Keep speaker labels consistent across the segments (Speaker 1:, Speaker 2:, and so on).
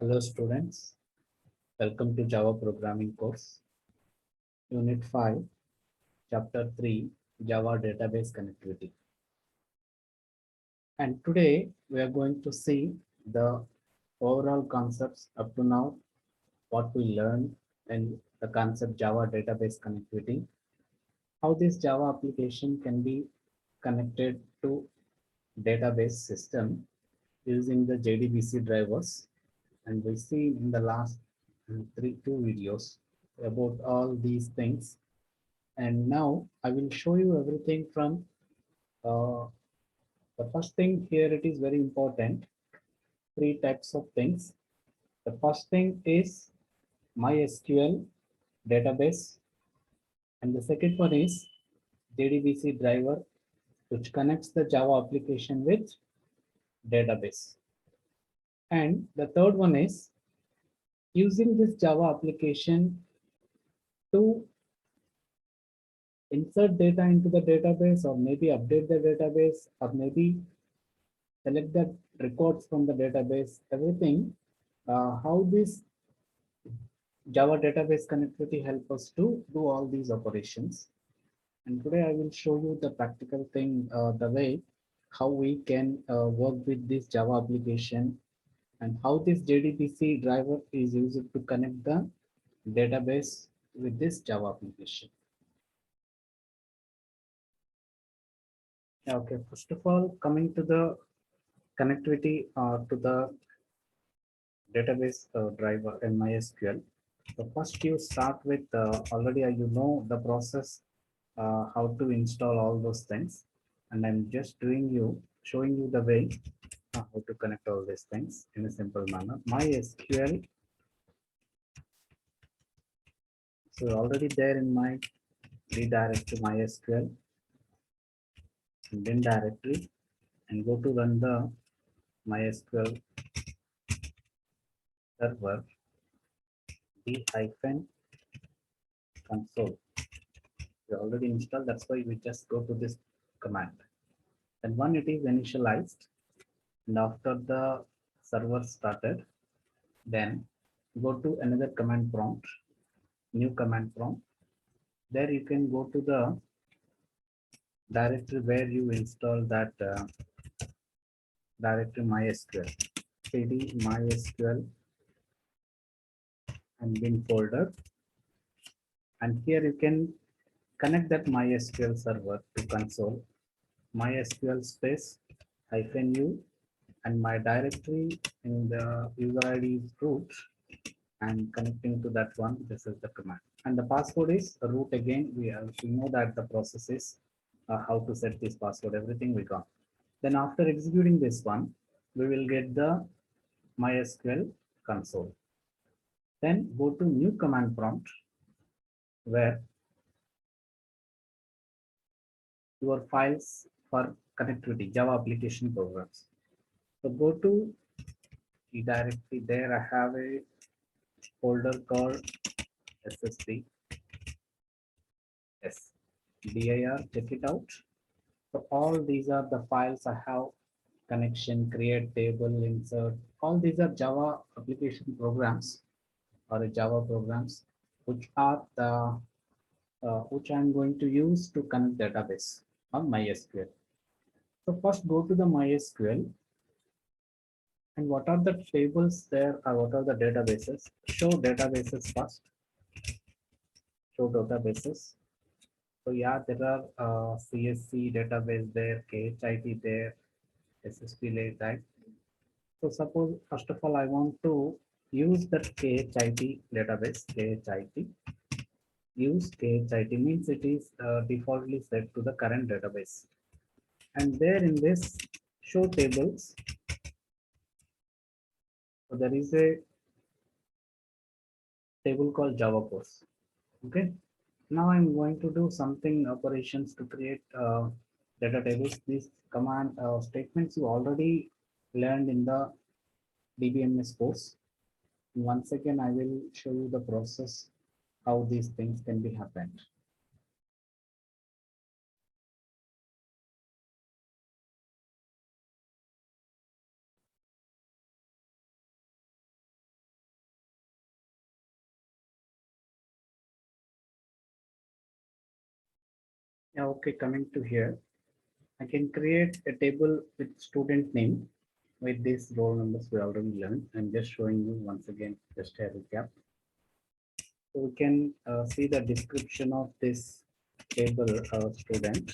Speaker 1: Hello students, welcome to Java programming course, Unit 5, Chapter 3, Java Database Connectivity. And today we are going to see the overall concepts up to now, what we learned in the concept Java Database Connectivity, how this Java application can be connected to database system using the JDBC drivers. And we see in the last two videos about all these things. And now I will show you everything from uh, the first thing here. It is very important. Three types of things. The first thing is MySQL database, and the second one is JDBC driver, which connects the Java application with database. And the third one is using this Java application to insert data into the database, or maybe update the database, or maybe select the records from the database, everything. How this Java database connectivity help us to do all these operations. And today I will show you the practical thing, the way how we can work with this Java application, and how this JDBC driver is used to connect the database with this Java application. Okay, first of all, coming to the connectivity to the database driver in MySQL. So first you start with already you know the process, how to install all those things, and I'm just showing you the way how to connect all these things in a simple manner. MySQL, so already there in my redirect to MySQL and bin directory, and go to run the MySQL server d hyphen console. We already installed, that's why we just go to this command. And when it is initialized, and after the server started, then go to another command prompt, new command prompt. There you can go to the directory where you install that directory MySQL, cd MySQL and bin folder. And here you can connect that MySQL server to console, MySQL space -u, and my directory in the user ID is root, and connecting to that one, this is the command. And the password is root again. We know that the process is how to set this password, everything we got. Then after executing this one, we will get the MySQL console. Then go to new command prompt where your files for connectivity, Java application programs. So go to the directory. There I have a folder called SSD. Yes, dir, check it out. So all these are the files I have: connection, create table, insert. All these are Java application programs or Java programs, which are the which I'm going to use to connect database on MySQL. So first go to the MySQL, and what are the tables there, or what are the databases? Show databases first. Show databases. So yeah, there are CSC database there, KHIT there, SSP late, right? So suppose first of all I want to use that KHIT database. KHIT, use KHIT means it is defaultly set to the current database. And there in this show tables, so there is a table called Java course. Okay. Now I'm going to do something operations to create data tables. These command statements you already learned in the DBMS course. Once again, I will show you the process, how these things can be happened. Yeah, okay, coming to here, I can create a table with student name with these roll numbers we already learned. I'm just showing you once again, just a recap. So we can see the description of this table student.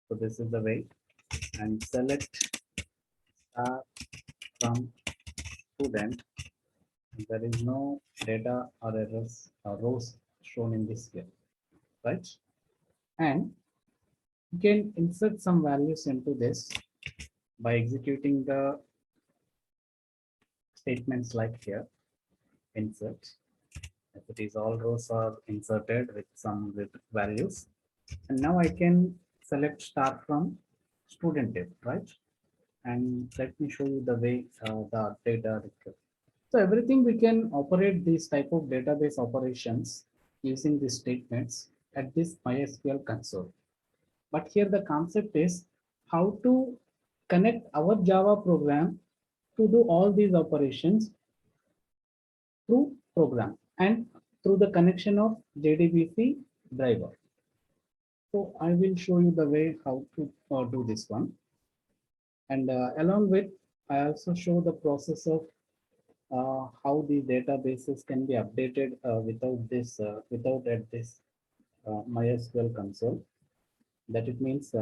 Speaker 1: So this is the way, and select star from student. There is no data or errors or rows shown in this here, right? And you can insert some values into this by executing the statements like here, insert. If it is all rows are inserted with some with values. And now I can select star from student table, right? And let me show you the way the data. So everything we can operate these type of database operations using these statements at this MySQL console. But here the concept is how to connect our Java program to do all these operations through program and through the connection of JDBC driver. So I will show you the way how to do this one. And along with, I also show the process of how the databases can be updated without at this MySQL console. That it means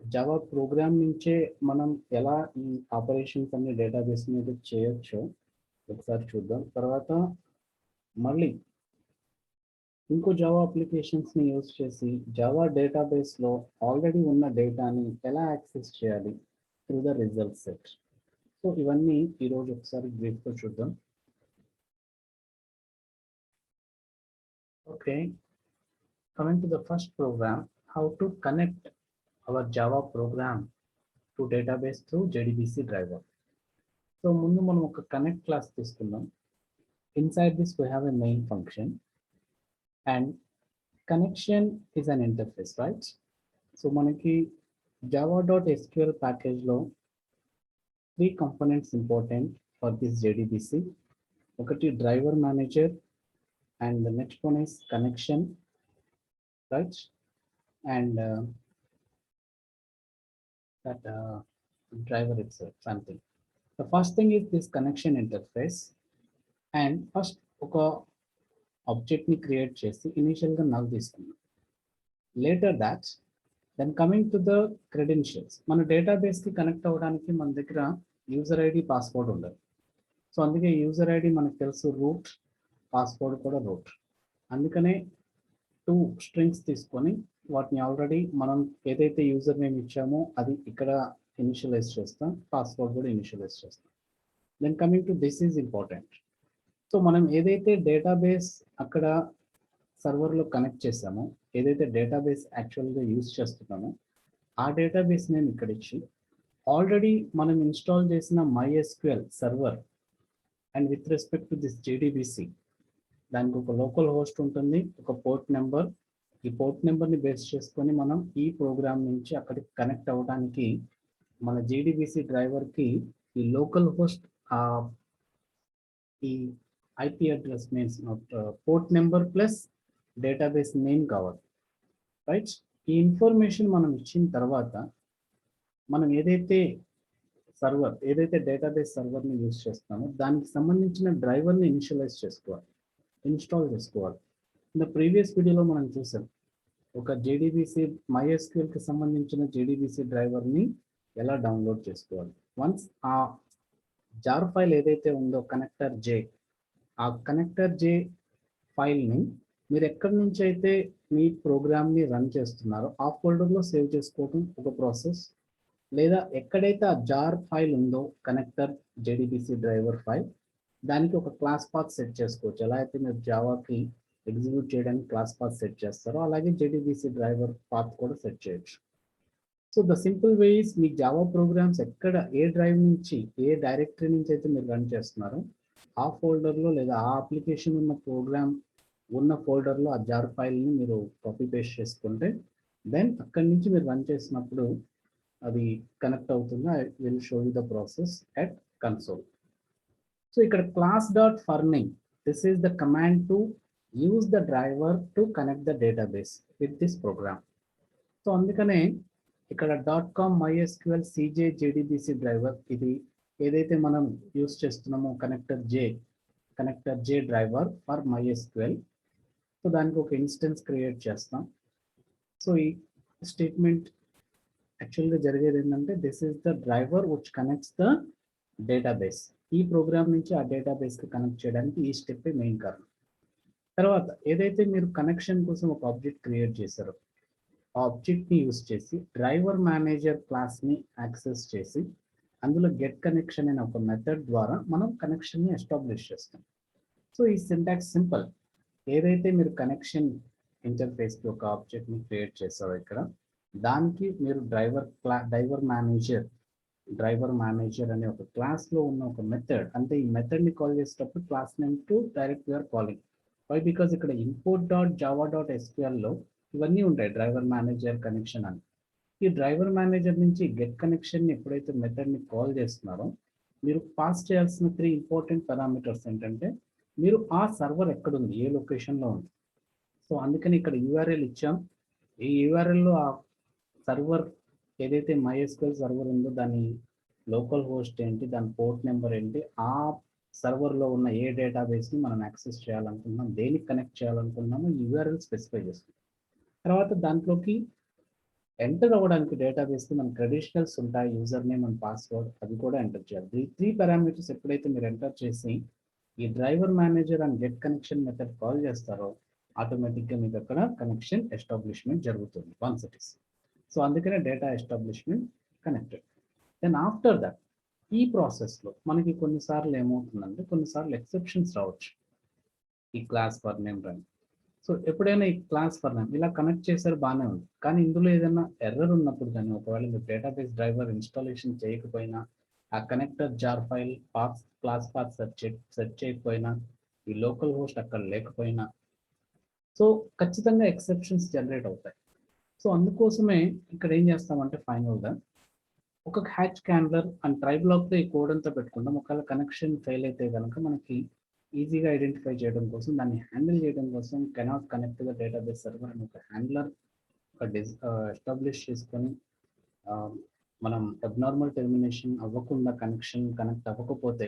Speaker 1: Java programme నుంచే మనం ఎలా ఈ operations అన్ని database మీద చేయొచ్చో ఒకసారి చూద్దాం. తర్వాత మళ్ళీ ఇంకో జావా అప్లికేషన్స్ ని యూజ్ చేసి జావా డేటాబేస్ లో ఆల్రెడీ ఉన్న డేటాని ఎలా యాక్సెస్ చేయాలి through the result set. So ఇవన్నీ ఈరోజు ఒకసారి బ్రీఫ్గా చూద్దాం. Okay, coming to the first program, how to connect our Java program to database through JDBC driver. So ముందు మనం ఒక connect class తీసుకుందాం. Inside this we have a main function and connection is an interface, right? So మనకి java.sql package లో 3 components important for this JDBC. ఒకటి driver manager and the next one is connection, right? And that driver itself, something. The first thing is this connection interface. And first ఒక object ని create చేసి initial గా null తీసుకున్నాం. Later that, then coming to the credentials. మన database కి connect అవ్వడానికి మన దగ్గర యూజర్ ఐడి పాస్వర్డ్ ఉండదు. సో అందుకే యూజర్ ఐడి మనకు తెలుసు రూట్, పాస్వర్డ్ కూడా రూట్. అందుకనే 2 స్ట్రింగ్స్ తీసుకొని వాటిని ఆల్రెడీ మనం ఏదైతే యూజర్ నేమ్ ఇచ్చామో అది ఇక్కడ ఇనిషియలైజ్ చేస్తాం, పాస్వర్డ్ కూడా ఇనిషియలైజ్ చేస్తాం. Then coming to this is important. So మనం ఏదైతే డేటాబేస్ అక్కడ సర్వర్లో కనెక్ట్ చేసామో, ఏదైతే డేటాబేస్ యాక్చువల్గా యూజ్ చేస్తున్నామో ఆ డేటాబేస్ నేమ్ ఇక్కడ ఇచ్చి ఆల్రెడీ మనం ఇన్స్టాల్ చేసిన MySQL server and with respect to this JDBC, దానికి ఒక లోకల్ హోస్ట్ ఉంటుంది, ఒక పోర్ట్ నెంబర్. ఈ పోర్ట్ నెంబర్ని బేస్ చేసుకొని మనం ఈ ప్రోగ్రామ్ నుంచి అక్కడికి కనెక్ట్ అవ్వడానికి మన JDBC డ్రైవర్కి ఈ లోకల్ హోస్ట్ ఈ IP address means port number plus database name కావాలి, రైట్? ఈ ఇన్ఫర్మేషన్ మనం ఇచ్చిన తర్వాత మనం ఏదైతే డేటాబేస్ సర్వర్ని యూజ్ చేస్తామో దానికి సంబంధించిన డ్రైవర్ని ఇనిషియలైజ్ చేసుకోవాలి, ఇన్స్టాల్ చేసుకోవాలి. ఇన్ ద ప్రీవియస్ వీడియోలో మనం చూసాం ఒక JDBC MySQLకి సంబంధించిన JDBC డ్రైవర్ని ఎలా డౌన్లోడ్ చేసుకోవాలి. వన్స్ ఆ జార్ ఫైల్ ఏదైతే ఉందో కనెక్టర్ జే, ఆ కనెక్టర్ జే ఫైల్ని మీరు ఎక్కడి నుంచి అయితే మీ ప్రోగ్రామ్ని రన్ చేస్తున్నారో ఆ ఫోల్డర్లో సేవ్ చేసుకోవడం ఒక ప్రాసెస్. లేదా ఎక్కడైతే ఆ జార్ ఫైల్ ఉందో కనెక్టర్ JDBC డ్రైవర్ ఫైల్, దానికి ఒక క్లాస్ పాత్ సెట్ చేసుకోవచ్చు. ఎలా అయితే మీరు జావాకి ఎగ్జిక్యూట్ చేయడానికి క్లాస్ పాత్ సెట్ చేస్తారో అలాగే JDBC డ్రైవర్ పాత్ కూడా సెట్ చేయొచ్చు. So the simple way is me Java programmes ఎక్కడ ఏ డ్రైవ్ నుంచి ఏ డైరెక్టరీ నుంచి అయితే మీరు రన్ చేస్తున్నారో ఆ ఫోల్డర్లో లేదా ఆ అప్లికేషన్ ఉన్న ప్రోగ్రామ్ ఉన్న ఫోల్డర్లో ఆ జార్ ఫైల్ని మీరు కాపీ పేస్ట్ చేసుకుంటే దెన్ అక్కడి నుంచి మీరు రన్ చేసినప్పుడు అది కనెక్ట్ అవుతుంది. I will show you the process at console. So ఇక్కడ class.furname, this is the command to use the driver to connect the database with this program. So అందుకనే ఇక్కడ .com mysql cj jdbc driver ఇది ఏదైతే మనం use చేస్తున్నామో connector j driver for mysql. So దానికి ఒక instance create చేస్తాం. So ఈ స్టేట్మెంట్ యాక్చువల్గా జరిగేది ఏంటంటే this is the driver which connects the database. ఈ ప్రోగ్రామ్ నుంచి ఆ డేటాబేస్కి కనెక్ట్ చేయడానికి ఈ స్టెప్ మెయిన్ కారణం. తర్వాత ఏదైతే మీరు కనెక్షన్ కోసం ఒక ఆబ్జెక్ట్ క్రియేట్ చేశారో ఆ ఆబ్జెక్ట్ని యూస్ చేసి డ్రైవర్ మేనేజర్ క్లాస్ని యాక్సెస్ చేసి అందులో గెట్ కనెక్షన్ అనే ఒక మెథడ్ ద్వారా మనం కనెక్షన్ని ఎస్టాబ్లిష్ చేస్తాం. సో ఈ సింటాక్స్ సింపుల్. ఏదైతే మీరు కనెక్షన్ ఇంటర్ఫేస్కి ఒక ఆబ్జెక్ట్ని క్రియేట్ చేశారో ఇక్కడ దానికి మీరు డ్రైవర్ మేనేజర్ అనే ఒక క్లాస్లో ఉన్న ఒక మెథడ్, అంటే ఈ మెథడ్ని కాల్ చేసేటప్పుడు class name to direct you're calling. Why? Because ఇక్కడ import.java.sql ఇవన్నీ ఉంటాయి డ్రైవర్ మేనేజర్ కనెక్షన్ అని. ఈ డ్రైవర్ మేనేజర్ నుంచి గెట్ కనెక్షన్ ఎప్పుడైతే మెథడ్ని కాల్ చేస్తున్నారో మీరు పాస్ చేయాల్సిన 3 ఇంపార్టెంట్ పారామీటర్స్ ఏంటంటే మీరు ఆ సర్వర్ ఎక్కడుంది, ఏ లొకేషన్లో ఉంది. సో అందుకని ఇక్కడ యూఆర్ఎల్ ఇచ్చాం. ఈ యూఆర్ఎల్లో ఆ సర్వర్ ఏదైతే MySQL సర్వర్ ఉందో దాని లోకల్ హోస్ట్ ఏంటి, దాని పోర్ట్ నెంబర్ ఏంటి, ఆ సర్వర్లో ఉన్న ఏ డేటాబేస్ని మనం యాక్సెస్ చేయాలనుకుంటున్నాం, దేనికి కనెక్ట్ చేయాలనుకుంటున్నామో యూఆర్ఎల్ స్పెసిఫై చేస్తుంది. తర్వాత దాంట్లోకి ఎంటర్ అవ్వడానికి డేటాబేస్కి మన క్రెడెన్షియల్స్ ఉంటాయి, యూజర్ నేమ్ అండ్ పాస్వర్డ్, అది కూడా ఎంటర్ చేయాలి. ఈ 3 పారామీటర్స్ ఎప్పుడైతే మీరు ఎంటర్ చేసి ఈ driver manager and get connection method call చేస్తారో ఆటోమేటిక్గా మీకు అక్కడ కనెక్షన్ ఎస్టాబ్లిష్మెంట్ జరుగుతుంది వన్స్ ఇట్ ఇస్. సో అందుకనే data establishment connected. Then after that ఈ ప్రాసెస్లో మనకి కొన్నిసార్లు ఏమవుతుందంటే కొన్నిసార్లు ఎక్సెప్షన్స్ రావచ్చు. ఈ class for name run. So ఎప్పుడైనా ఈ క్లాస్ ఫర్ నేమ్ ఇలా కనెక్ట్ చేశారు బాగానే ఉంది, కానీ ఇందులో ఏదైనా ఎర్రర్ ఉన్నప్పుడు కానీ ఒకవేళ మీరు డేటాబేస్ డ్రైవర్ ఇన్స్టాలేషన్ చేయకపోయినా ఆ connector jar file class path search చేయకపోయినా ఈ లోకల్ హోస్ట్ అక్కడ లేకపోయినా సో ఖచ్చితంగా ఎక్సెప్షన్స్ జనరేట్ అవుతాయి. సో అందుకోసమే ఇక్కడ ఏం చేస్తామంటే ఫైనల్గా ఒక హ్యాచ్ క్యాండ్లర్ అండ్ ట్రై బ్లాక్తో ఈ కోడ్ అంతా పెట్టుకుంటాం. ఒకవేళ కనెక్షన్ ఫెయిల్ అయితే కనుక మనకి ఈజీగా ఐడెంటిఫై చేయడం కోసం, దాన్ని హ్యాండిల్ చేయడం కోసం cannot connect the database server అని ఒక హ్యాండ్లర్ ఎస్టాబ్లిష్ చేసుకొని మనం అబ్నార్మల్ టెర్మినేషన్ అవ్వకుండా కనెక్ట్ అవ్వకపోతే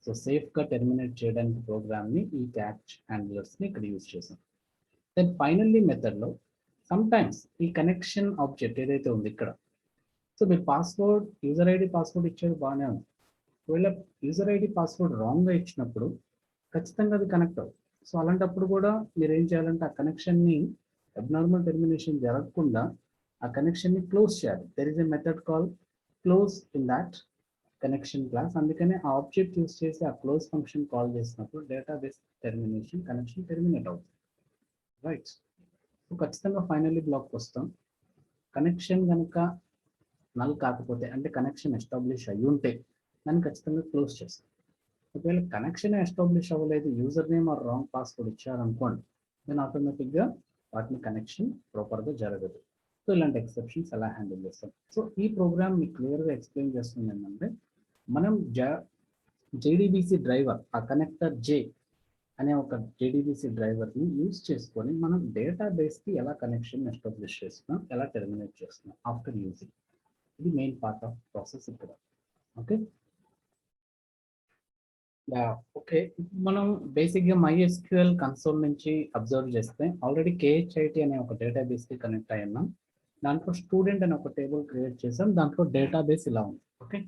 Speaker 1: సో సేఫ్గా టెర్మినేట్ చేయడానికి ప్రోగ్రామ్ని ఈ క్యాచ్ హ్యాండ్లర్స్ని ఇక్కడ యూజ్ చేసాం. దెన్ ఫైనల్లీ మెథడ్లో సమ్ టైమ్స్ ఈ కనెక్షన్ ఆబ్జెక్ట్ ఏదైతే ఉంది ఇక్కడ, సో మీరు పాస్వర్డ్ యూజర్ ఐడి పాస్వర్డ్ ఇచ్చేది బాగానే ఉంది. ఒకవేళ యూజర్ ఐడి పాస్వర్డ్ రాంగ్గా ఇచ్చినప్పుడు ఖచ్చితంగా అది కనెక్ట్ అవుతుంది. సో అలాంటప్పుడు కూడా మీరు ఏం చేయాలంటే ఆ కనెక్షన్ని అబ్నార్మల్ టెర్మినేషన్ జరగకుండా ఆ కనెక్షన్ని క్లోజ్ చేయాలి. There is a method call close in that connection class. అందుకనే ఆ ఆబ్జెక్ట్ యూస్ చేసి ఆ క్లోజ్ ఫంక్షన్ కాల్ చేసినప్పుడు డేటాబేస్ కనెక్షన్ టెర్మినేట్ అవుతుంది. రైట్. సో ఖచ్చితంగా ఫైనల్లీ బ్లాక్ వస్తాం. కనెక్షన్ కనుక నల్ కాకపోతే అంటే కనెక్షన్ ఎస్టాబ్లిష్ అయ్యి ఉంటే దాన్ని ఖచ్చితంగా క్లోజ్ చేస్తాం. ఒకవేళ కనెక్షన్ ఎస్టాబ్లిష్ అవ్వలేదు, user name or wrong password ఇచ్చారనుకోండి, దెన్ ఆటోమేటిక్గా వాటిని కనెక్షన్ ప్రాపర్గా జరగదు. సో ఇలాంటి ఎక్సెప్షన్స్ ఎలా హ్యాండిల్ చేస్తాం. సో ఈ ప్రోగ్రామ్ మీకు క్లియర్గా ఎక్స్ప్లెయిన్ చేస్తుంది ఏంటంటే మనం జేడీబీసీ డ్రైవర్ ఆ కనెక్టర్ జే అనే ఒక జేడీబీసీ డ్రైవర్ని యూజ్ చేసుకొని మనం డేటాబేస్కి ఎలా కనెక్షన్ ఎస్టాబ్లిష్ చేస్తున్నాం, ఎలా టెర్మినేట్ చేస్తున్నాం ఆఫ్టర్ యూజింగ్. ఇది మెయిన్ పార్ట్ ఆఫ్ ప్రాసెస్ ఇక్కడ. ఓకే ఓకే మనం బేసిక్గా MySQL కన్సోల్ నుంచి అబ్జర్వ్ చేస్తే ఆల్రెడీ KHIT అనే ఒక డేటాబేస్కి కనెక్ట్ అయి ఉన్నాం. దాంట్లో స్టూడెంట్ అనే ఒక టేబుల్ క్రియేట్ చేసాం. దాంట్లో డేటాబేస్ ఇలా ఉంది. Okay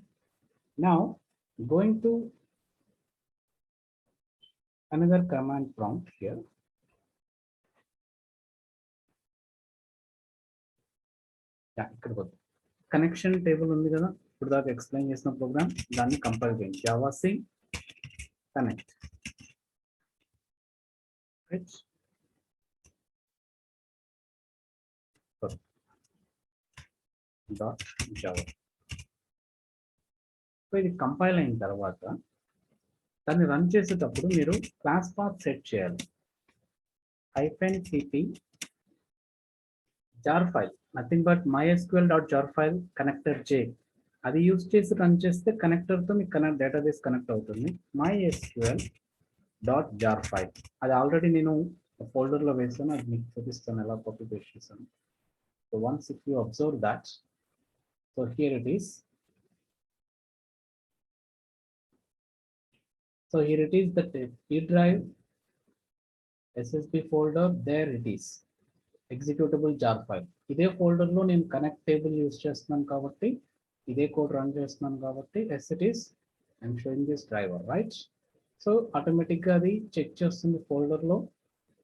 Speaker 1: now going to another command prompt here. ఇక్కడ కనెక్షన్ టేబుల్ ఉంది కదా, ఇప్పుడు దాకా ఎక్స్ప్లెయిన్ చేసిన ప్రోగ్రామ్, దాన్ని కంపైల్ చేయండి. జావాc connect. Right. .java. సో ఇది కంపైల్ అయిన తర్వాత దాన్ని రన్ చేసేటప్పుడు మీరు క్లాస్ పాత్ సెట్ చేయాలి. -cp jar file, nothing but mysql.jar file connector j అది యూజ్ చేసి రన్ చేస్తే కనెక్టర్తో మీకు డేటాబేస్ కనెక్ట్ అవుతుంది. mysql.jar file అది ఆల్రెడీ నేను ఫోల్డర్లో వేసాను, అది మీకు చూపిస్తాను ఎలా కాపీ పేస్ట్ చేశాను. So once if you observe that, so here it is. So here it is, the E drive SSB folder, there it is, executable jar file. ఇదే ఫోల్డర్ లో నేను కనెక్ట్ టేబుల్ యూస్ చేస్తున్నాను కాబట్టి, ఇదే code run చేస్తున్నాను కాబట్టి, yes it is, I'm showing this driver, right. So automatic గా అది చెక్ చేస్తుంది ఫోల్డర్ లో,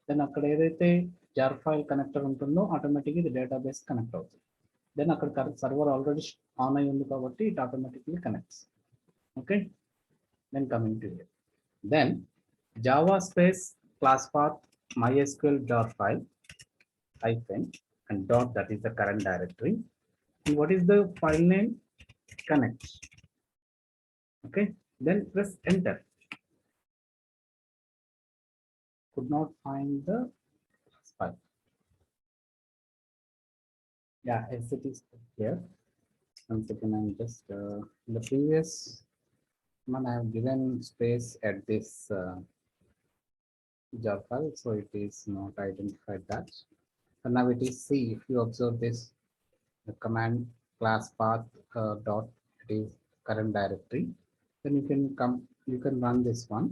Speaker 1: దెన్ అక్కడ ఏదైతే జార్ ఫైల్ కనెక్టర్ ఉంటుందో ఆటోమేటిక్ ఇది డేటాబేస్ కనెక్ట్ అవుతుంది. దెన్ అక్కడ సర్వర్ ఆల్రెడీ ఆన్ అయి ఉంది కాబట్టి it automatically connects. Okay, then coming to it, then java space class path mysql jar file hyphen and dot, that is the current directory, and what is the file name, connect. Okay, then press enter. Could not find the file. Yeah, as it is here. Once again, I'm just in the previous one I have given space at this jar file, so it is not identified that. And now it is C. If you observe this, the command class path dot, it is current directory. Then you can run this one.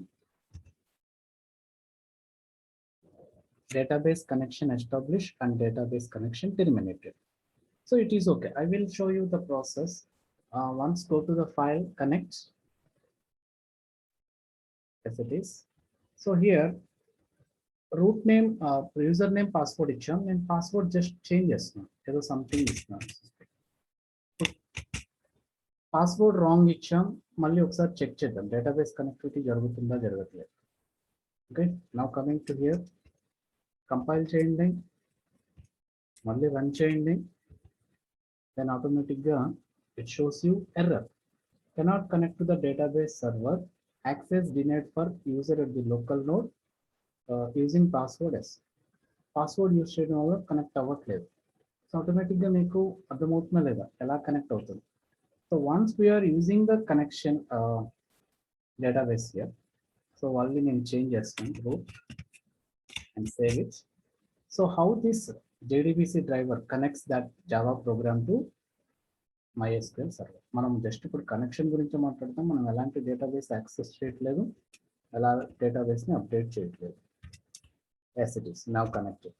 Speaker 1: Database connection established and database connection terminated. So it is okay. I will show you the process. Once go to the file, connect, as it is. So here root name, username, password ఇచ్చాం. నేను password just change చేస్తున్నాను, ఏదో something ఇస్తున్నాను. Password wrong ఇచ్చాం, మళ్ళీ ఒకసారి check చేద్దాం database connectivity జరుగుతుందా జరగట్లేదు. Okay, now coming to here, compile చేయండి, మళ్ళీ రన్ చేయండి, దెన్ ఆటోమేటిక్గా it shows you error, cannot connect to the database server, access denied for user at the local node using password yes. Password use చేయడం వల్ల connect అవ్వట్లేదు. So ఆటోమేటిక్గా మీకు అర్థమవుతుందా లేదా ఎలా కనెక్ట్ అవుతుంది. So once we're using the connection database here, so వాళ్ళని నేను చేంజ్ చేస్తాను root and save it. So how this JDBC driver connects that Java program to MySQL server. మనం జస్ట్ ఇప్పుడు కనెక్షన్ గురించి మాట్లాడతాం, మనం ఎలాంటి డేటాబేస్ యాక్సెస్ చేయట్లేదు, ఎలా డేటాబేస్ని అప్డేట్ చేయట్లేదు. As it is now connected,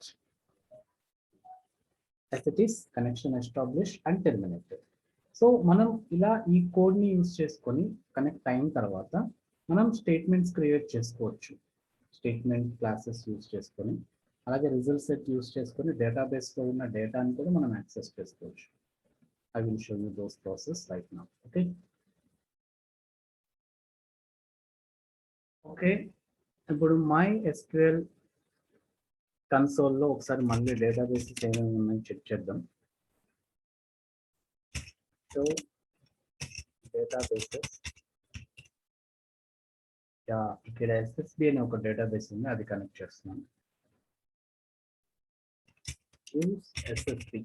Speaker 1: as it is connection established and terminated. So మనం ఇలా ఈ కోడ్ ని యూజ్ చేసుకొని కనెక్ట్ అయిన తర్వాత మనం స్టేట్మెంట్స్ క్రియేట్ చేసుకోవచ్చు. స్టేట్మెంట్ క్లాసెస్ యూజ్ చేసుకొని, అలాగే రిజల్ట్ సెట్ యూజ్ చేసుకొని డేటాబేస్ లో ఉన్న డేటాని కూడా మనం యాక్సెస్ చేసుకోవచ్చు. I will show you those process right now. Okay. Okay. ఇప్పుడు MySQL కన్సోల్లో ఒకసారి మళ్ళీ డేటాబేసెస్ ఏమేమి ఉన్నాయో చెక్ చేద్దాం. సో డేటాబేసెస్, ఇక్కడ SSB అనే ఒక డేటాబేస్ ఉంది, అది కనెక్ట్ చేస్తున్నాను. Use SSB.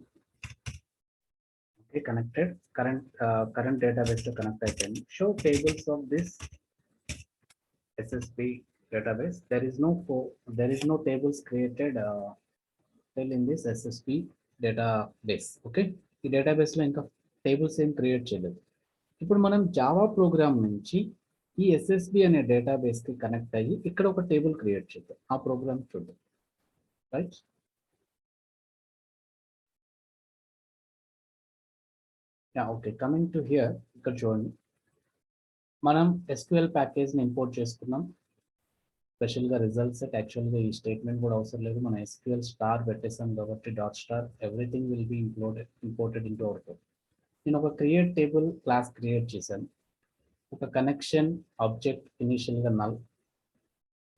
Speaker 1: Okay, connected, current database లో కనెక్ట్ అయిపోయింది. Show tables of this SSB database. There is no tables created in this SSB database. Okay, ఈ డేటాబేస్ లో ఇంకా టేబుల్స్ ఏం క్రియేట్ చేయలేదు. ఇప్పుడు మనం జావా ప్రోగ్రామ్ నుంచి ఈ SSB అనే డేటాబేస్ కి కనెక్ట్ అయ్యి ఇక్కడ ఒక టేబుల్ క్రియేట్ చేద్దాం. ఆ ప్రోగ్రామ్ చూద్దాం, right. Okay, coming to here, ఇక్కడ చూడండి, మనం SQL ప్యాకేజ్ని ఇంపోర్ట్ చేసుకున్నాం. స్పెషల్గా రిజల్ట్ సెట్, యాక్చువల్గా ఈ స్టేట్మెంట్ కూడా అవసరం లేదు, మనం SQL స్టార్ పెట్టేసాం కాబట్టి dot star everything will be imported into hour code. నేను ఒక క్రియేట్ టేబుల్ క్లాస్ క్రియేట్ చేశాను, ఒక కనెక్షన్ ఆబ్జెక్ట్ ఇనిషియల్గా నల్.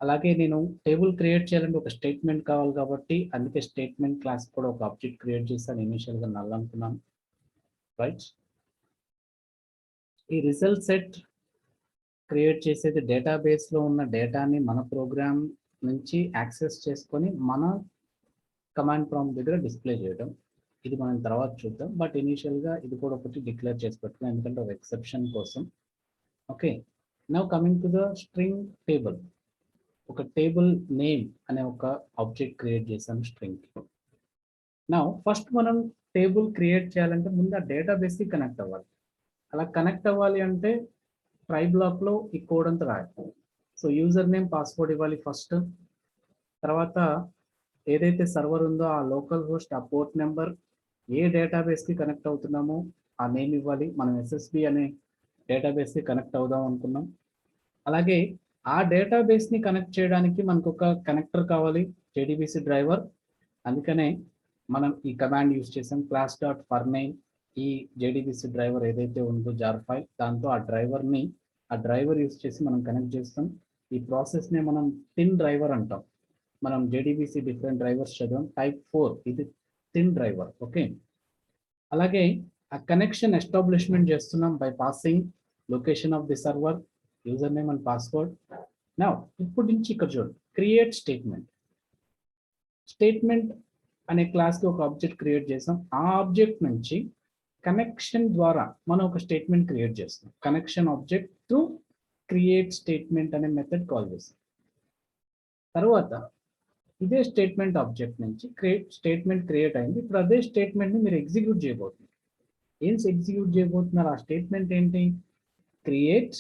Speaker 1: అలాగే నేను టేబుల్ క్రియేట్ చేయాలంటే ఒక స్టేట్మెంట్ కావాలి కాబట్టి అందుకే స్టేట్మెంట్ క్లాస్ కూడా ఒక ఆబ్జెక్ట్ క్రియేట్ చేశాను, ఇనిషియల్గా నల్ అనుకున్నాను, రైట్. ఈ రిజల్ట్ సెట్ క్రియేట్ చేసేది డేటాబేస్లో ఉన్న డేటాని మన ప్రోగ్రామ్ నుంచి యాక్సెస్ చేసుకొని మన కమాండ్ ప్రాంప్ట్ దగ్గర డిస్ప్లే చేయడం. ఇది మనం తర్వాత చూద్దాం, బట్ ఇనీషియల్గా ఇది కూడా ఒకటి డిక్లేర్ చేసి పెట్టుకున్నాం, ఎందుకంటే ఒక ఎక్సెప్షన్ కోసం. Okay, now coming to the string table. ఒక టేబుల్ నేమ్ అనే ఒక ఆబ్జెక్ట్ క్రియేట్ చేశాను స్ట్రింగ్. నా ఫస్ట్ మనం టేబుల్ క్రియేట్ చేయాలంటే ముందు ఆ డేటాబేస్కి కనెక్ట్ అవ్వాలి. అలా కనెక్ట్ అవ్వాలి అంటే ట్రై బ్లాక్లో ఈ కోడ్ అంతా రాయాలి. సో యూజర్ నేమ్ పాస్వర్డ్ ఇవ్వాలి ఫస్ట్. తర్వాత ఏదైతే సర్వర్ ఉందో ఆ లోకల్ హోస్ట్ ఆ పోర్ట్ నెంబర్, ఏ డేటాబేస్కి కనెక్ట్ అవుతున్నామో ఆ నేమ్ ఇవ్వాలి. మనం ఎస్ఎస్బి అనే డేటాబేస్కి కనెక్ట్ అవుదాం అనుకున్నాం. అలాగే ఆ డేటాబేస్ని కనెక్ట్ చేయడానికి మనకు ఒక కనెక్టర్ కావాలి, జేడీబీసీ డ్రైవర్. అందుకనే మనం ఈ కమాండ్ యూజ్ చేసాం, క్లాస్ డాట్ ఫర్ నేమ్. ఈ జేడీబీసీ డ్రైవర్ ఏదైతే ఉందో జార్ ఫైల్, దాంతో ఆ డ్రైవర్ యూజ్ చేసి మనం కనెక్ట్ చేస్తాం. ఈ ప్రాసెస్నే మనం టిన్ డ్రైవర్ అంటాం. మనం జేడీబీసీ డిఫరెంట్ డ్రైవర్స్ చదివాం. టైప్ 4 ఇది టిన్ డ్రైవర్. ఓకే, అలాగే ఆ కనెక్షన్ ఎస్టాబ్లిష్మెంట్ చేస్తున్నాం by passing location of the server, user name and password. నా ఇప్పుడు నుంచి ఇక్కడ చూడండి, క్రియేట్ స్టేట్మెంట్ అనే క్లాస్కి ఒక ఆబ్జెక్ట్ క్రియేట్ చేసాం. ఆ ఆబ్జెక్ట్ నుంచి కనెక్షన్ ద్వారా మనం ఒక స్టేట్మెంట్ క్రియేట్ చేస్తాం. Connection object to create statement అనే మెథడ్ కాల్ చేస్తాం. తర్వాత ఇదే స్టేట్మెంట్ ఆబ్జెక్ట్ నుంచి స్టేట్మెంట్ క్రియేట్ అయింది. ఇప్పుడు అదే స్టేట్మెంట్ని మీరు ఎగ్జిక్యూట్ చేయబోతున్నారు. ఏం ఎగ్జిక్యూట్ చేయబోతున్నారు? ఆ స్టేట్మెంట్ ఏంటి? Create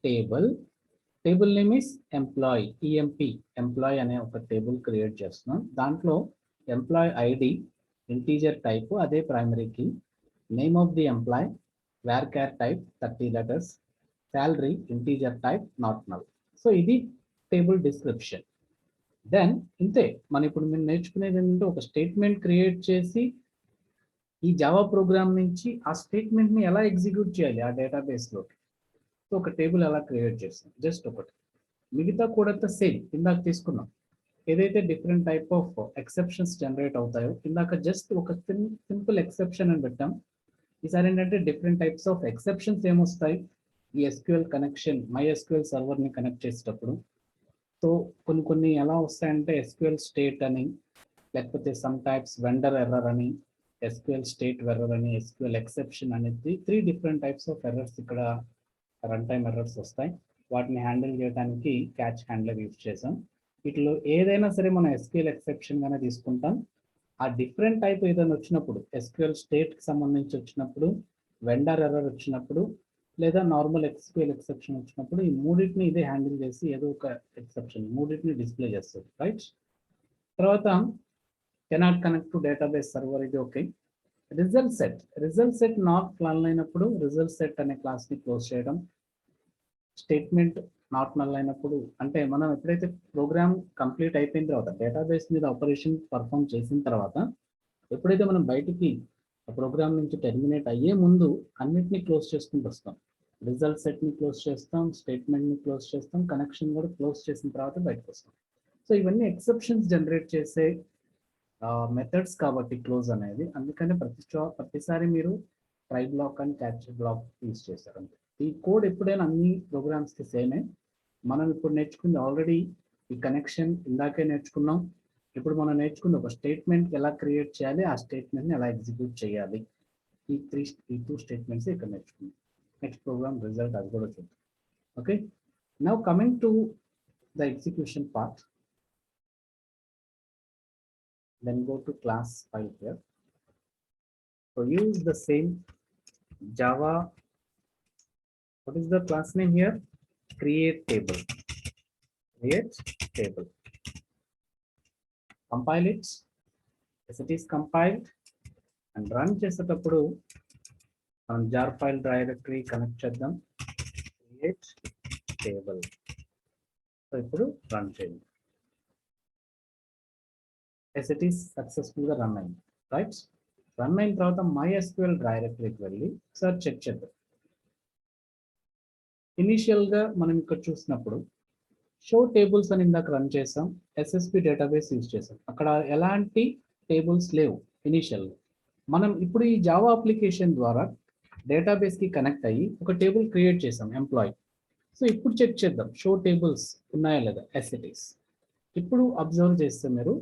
Speaker 1: table name is employee, EMP employee అనే ఒక టేబుల్ క్రియేట్ చేస్తున్నాం. దాంట్లో ఎంప్లాయీ ఐడి ఇంటీజర్ టైప్, అదే primary key, name of the employee varchar type 30 letters, salary integer type not null. So ఇది టేబుల్ డిస్క్రిప్షన్. దెన్ ఇంతే. మనం ఇప్పుడు మీరు నేర్చుకునేది ఏంటంటే ఒక స్టేట్మెంట్ క్రియేట్ చేసి ఈ జావా ప్రోగ్రామ్ నుంచి ఆ స్టేట్మెంట్ని ఎలా ఎగ్జిక్యూట్ చేయాలి ఆ డేటాబేస్లోకి. సో ఒక టేబుల్ ఎలా క్రియేట్ చేస్తాం, జస్ట్ ఒకటి. మిగతా కూడా సేమ్ ఇందాక తీసుకున్నాం. ఏదైతే different type of exceptions generate అవుతాయో, ఇందాక జస్ట్ ఒక సింపుల్ ఎక్సెప్షన్ అని పెట్టాం. ఈసారి ఏంటంటే డిఫరెంట్ టైప్స్ ఆఫ్ ఎక్సెప్షన్స్ ఏమొస్తాయి ఈ ఎస్క్యూఎల్ కనెక్షన్, MySQL సర్వర్ని కనెక్ట్ చేసేటప్పుడు. సో కొన్ని ఎలా వస్తాయంటే ఎస్క్యూఎల్ స్టేట్ అని, లేకపోతే సమ్ టైప్స్ వెండర్ ఎర్రర్ అని, ఎస్క్యూఎల్ స్టేట్ ఎర్రర్ అని, ఎస్క్యూఎల్ ఎక్సెప్షన్ అనేది 3 డిఫరెంట్ టైప్స్ ఆఫ్ ఎర్రర్స్ ఇక్కడ రన్ టైమ్ ఎర్రర్స్ వస్తాయి. వాటిని హ్యాండిల్ చేయడానికి క్యాచ్ హ్యాండ్లర్ యూజ్ చేసాం. వీటిలో ఏదైనా సరే మనం ఎస్క్యూఎల్ ఎక్సెప్షన్ గానే తీసుకుంటాం. ఆ డిఫరెంట్ టైప్ ఏదైనా వచ్చినప్పుడు, ఎస్క్యూఎల్ స్టేట్కి సంబంధించి వచ్చినప్పుడు, వెండర్ ఎర్రర్ వచ్చినప్పుడు, లేదా నార్మల్ ఎస్క్యూఎల్ ఎక్సెప్షన్ వచ్చినప్పుడు, ఈ మూడింటిని ఇదే హ్యాండిల్ చేసి ఏదో ఒక ఎక్సెప్షన్ మూడింటిని డిస్ప్లే చేస్తుంది. రైట్. తర్వాత cannot connect to database server, ఇది okay. Result set not null అయినప్పుడు రిజల్ట్ సెట్ అనే క్లాస్ని క్లోజ్ చేయడం. స్టేట్మెంట్ నాట్ నల్ అయినప్పుడు, అంటే మనం ఎప్పుడైతే ప్రోగ్రామ్ కంప్లీట్ అయిపోయిన తర్వాత డేటాబేస్ మీద ఆపరేషన్ పర్ఫామ్ చేసిన తర్వాత, ఎప్పుడైతే మనం బయటికి ప్రోగ్రామ్ నుంచి టెర్మినేట్ అయ్యే ముందు అన్నిటినీ క్లోజ్ చేసుకుంటూ వస్తాం. రిజల్ట్ సెట్ని క్లోజ్ చేస్తాం, స్టేట్మెంట్ని క్లోజ్ చేస్తాం, కనెక్షన్ కూడా క్లోజ్ చేసిన తర్వాత బయటకు వస్తాం. సో ఇవన్నీ ఎక్సెప్షన్స్ జనరేట్ చేసే మెథడ్స్ కాబట్టి క్లోజ్ అనేది. అందుకని ప్రతిసారి మీరు try block and catch block use చేస్తారు. అంతే. ఈ కోడ్ ఎప్పుడైనా అన్ని ప్రోగ్రామ్స్కి సేమే. మనం ఇప్పుడు నేర్చుకుంది ఆల్రెడీ ఈ కనెక్షన్ ఇందాకే నేర్చుకున్నాం. ఇప్పుడు మనం నేర్చుకుంది ఒక స్టేట్మెంట్ ఎలా క్రియేట్ చేయాలి, ఆ స్టేట్మెంట్ని ఎలా ఎగ్జిక్యూట్ చేయాలి. ఈ 2 స్టేట్మెంట్స్ ఇక్కడ నేర్చుకున్నాం. నెక్స్ట్ ప్రోగ్రామ్ రిజల్ట్ అది కూడా చూద్దాం. Okay, now coming to the execution part. Then go to class file here. So use the same Java. What is the class name here? Create table. Compile it. As it is compiled and run చేసేటప్పుడు మనం jar file directory connect చేద్దాం. Create table. So ఇప్పుడు run చేయండి. As it is సక్సెస్ఫుల్గా run అయింది. Right. Run అయిన తర్వాత MySQL డైరెక్టరీకి వెళ్ళి ఒకసారి చెక్ చేద్దాం. ఇనీషియల్గా మనం ఇక్కడ చూసినప్పుడు షో టేబుల్స్ అని ఇందాక రన్ చేసాం, SSP డేటాబేస్ యూజ్ చేసాం. అక్కడ ఎలాంటి టేబుల్స్ లేవు ఇనీషియల్గా. మనం ఇప్పుడు ఈ జావా అప్లికేషన్ ద్వారా డేటాబేస్కి కనెక్ట్ అయ్యి ఒక టేబుల్ క్రియేట్ చేసాం, ఎంప్లాయీ. సో ఇప్పుడు చెక్ చేద్దాం షో టేబుల్స్ ఉన్నాయా లేదా. as it is. ఇప్పుడు అబ్జర్వ్ చేస్తే మీరు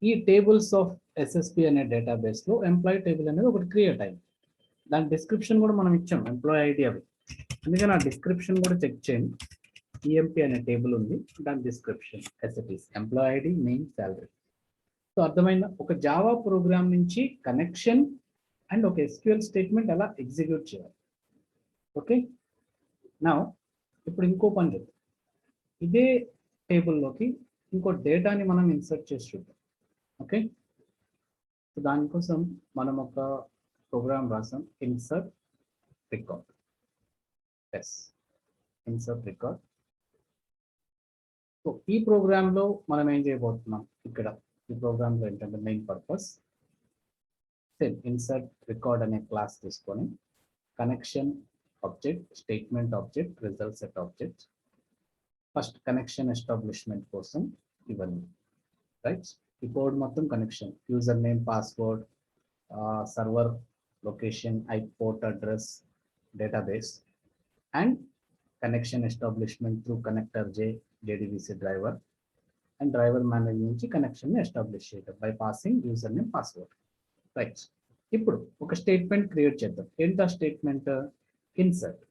Speaker 1: ఈ టేబుల్స్ ఆఫ్ SSP అనే డేటాబేస్లో ఎంప్లాయీ టేబుల్ అనేది ఒకటి క్రియేట్ అయింది. దాని డిస్క్రిప్షన్ కూడా మనం ఇచ్చాం, ఎంప్లాయీ ఐడి అవి. అందుకని ఆ డిస్క్రిప్షన్ కూడా చెక్ చేయండి. EMP అనే టేబుల్ ఉంది, దాని description as it is employee ID name salary. So అర్థమైన ఒక జావా ప్రోగ్రామ్ నుంచి కనెక్షన్ అండ్ ఒక SQL స్టేట్మెంట్ అలా ఎగ్జిక్యూట్ చేయాలి. ఓకే, నా ఇప్పుడు ఇంకో పని లేదు, ఇదే టేబుల్లోకి ఇంకో డేటాని మనం ఇన్సర్ట్ చేసి చూద్దాం. ఓకే, సో దానికోసం మనం ఒక ప్రోగ్రామ్ రాసాం, insert record. Yes, insert record. So ఈ ప్రోగ్రాంలో మనం ఏం చేయబోతున్నాం, ఇక్కడ ఈ ప్రోగ్రాంలో ఏంటంటే main purpose same insert record అనే క్లాస్ తీసుకొని connection object, statement object, result set object, first connection establishment కోసం ఇవన్నీ రైట్. ఈ కోడ్ మొత్తం connection, user name, password, server location, port address, database and connection establishment through connector JDBC driver and driver manage నుంచి connection establish చేయడం by passing user name, password right. ఇప్పుడు ఒక statement create చేద్దాం. ఏంటా statement? Insert.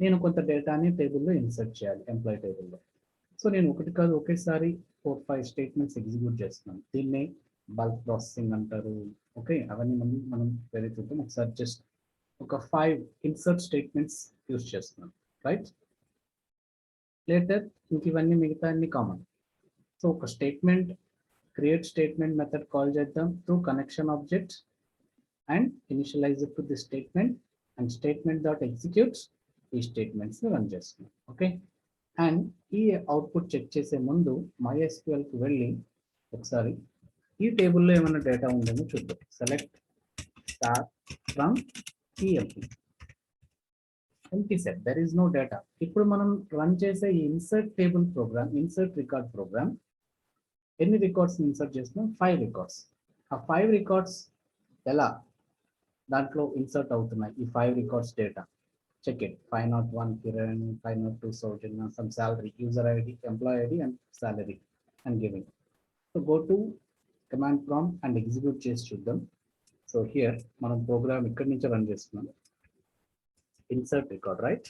Speaker 1: నేను కొంత డేటాని టేబుల్లో ఇన్సర్ట్ చేయాలి, ఎంప్లాయ్ టేబుల్లో. సో నేను ఒకటి కాదు ఒకేసారి 4-5 స్టేట్మెంట్స్ ఎగ్జిక్యూట్ చేస్తున్నాను. దీన్నే బల్క్ ప్రాసెసింగ్ అంటారు. ఓకే, అవన్నీ మనం వేరే చూద్దాం. ఒకసారి జస్ట్ ఒక 5 ఇన్సర్ట్ స్టేట్మెంట్స్ యూజ్ చేస్తున్నాను రైట్. లేటర్ ఇంక ఇవన్నీ మిగతా అన్ని కామన్. సో ఒక statement create statement method call చేద్దాం through connection object and initialize to the statement and statement dot executes ఈ స్టేట్మెంట్స్ రన్ చేస్తున్నాం. ఓకే, అండ్ ఈ అవుట్పుట్ చెక్ చేసే ముందు MySQLకి వెళ్ళి ఒకసారి ఈ టేబుల్లో ఏమైనా డేటా ఉందేమో చూద్దాం. Select star from EMP. Empty set, there is no data. ఇప్పుడు మనం రన్ చేసే ఈ insert table program, insert record program ఎన్ని రికార్డ్స్ ఇన్సర్ట్ చేస్తున్నాం? 5 రికార్డ్స్. ఆ 5 రికార్డ్స్ ఎలా దాంట్లో ఇన్సర్ట్ అవుతున్నాయి? ఈ 5 records data check it. 501 Kiran, 502 Sojana, some salary, user ID, employee ID and salary and giving. So go to command prompt and execute chase చూద్దాం. So here మనం programme ఇక్కడి నుంచి రన్ చేస్తున్నాం. Insert record, right?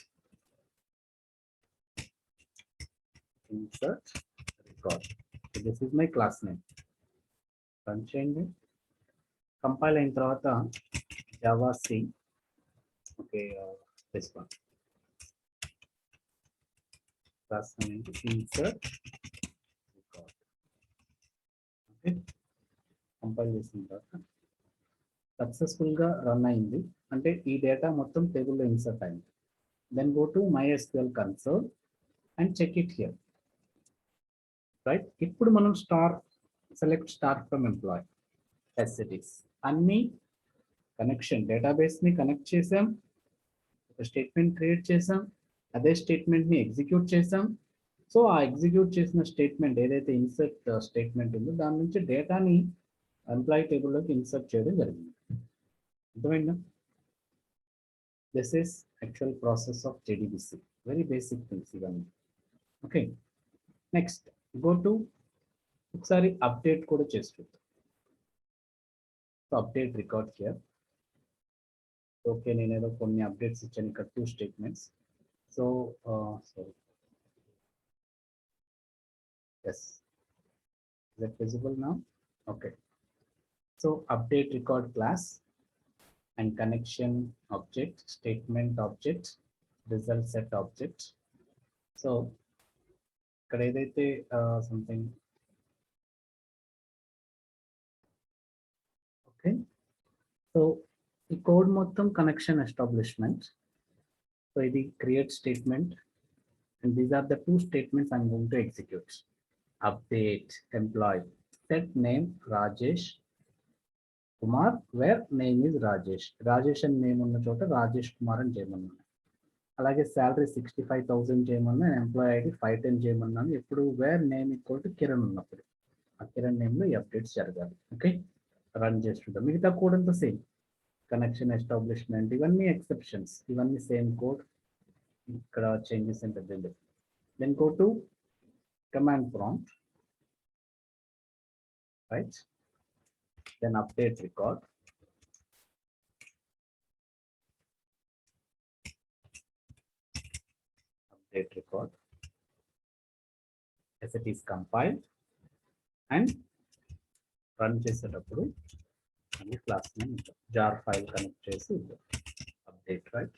Speaker 1: Insert record. So this is my class name. Run చేయండి. Compile అయిన తర్వాత Java C. Okay, this one. Class name insert record. Okay, compile చేసిన తర్వాత సక్సెస్ఫుల్ గా రన్ అయింది, అంటే ఈ డేటా మొత్తం టేబుల్లో ఇన్సర్ట్ అయింది. Then go to MySQL console and check it here right. ఇప్పుడు మనం select star from employee as it is. అన్ని కనెక్షన్ డేటాబేస్ ని కనెక్ట్ చేసాం, ఒక స్టేట్మెంట్ క్రియేట్ చేసాం, అదే స్టేట్మెంట్ ని ఎగ్జిక్యూట్ చేసాం. సో ఆ ఎగ్జిక్యూట్ చేసిన స్టేట్మెంట్ ఏదైతే ఇన్సర్ట్ స్టేట్మెంట్ ఉందో దాని నుంచి డేటాని ఎంప్లాయీ టేబుల్లోకి ఇన్సర్ట్ చేయడం జరిగింది. అర్థమైందా? This is actual process of JDBC. Very basic things ఇవన్నీ. ఓకే, నెక్స్ట్ గో టు ఒకసారి అప్డేట్ కూడా చేసి చూద్దాం. So update record here. Okay, నేను ఏదో కొన్ని అప్డేట్స్ ఇచ్చాను ఇక్కడ 2 statements. So sorry, yes, is it visible now? Okay, so update record class and connection object, statement object, result set object. So ఇక్కడ ఏదైతే something, okay, so ఈ code మొత్తం connection establishment. So ఇది create statement and these are the 2 statements I'm going to execute. Update employee, set name Rajesh Kumar, where name is Rajesh. Rajesh and name ఉన్న చోట రాజేష్ కుమార్ అని చేయమన్నాను. అలాగే salary 65,000 చేయమన్నా, employee ID 510 చేయమన్నాను. ఎప్పుడు where name equal to Kiran ఉన్నప్పుడు ఆ Kiran name లో ఈ అప్డేట్స్ జరగాలి. ఓకే, రన్ చేసి చూద్దాం. మిగతా కోడ్ అంతా సేమ్, కనెక్షన్ ఎస్టాబ్లిష్మెంట్ ఇవన్నీ ఎక్సెప్షన్స్, ఇవన్నీ సేమ్ కోడ్. ఇక్కడ చేంజెస్ అంటే then go to command prompt, right? Then update record. Update record. as it is compiled and run చేసేటప్పుడు మళ్ళీ class name jar file connect చేసి update right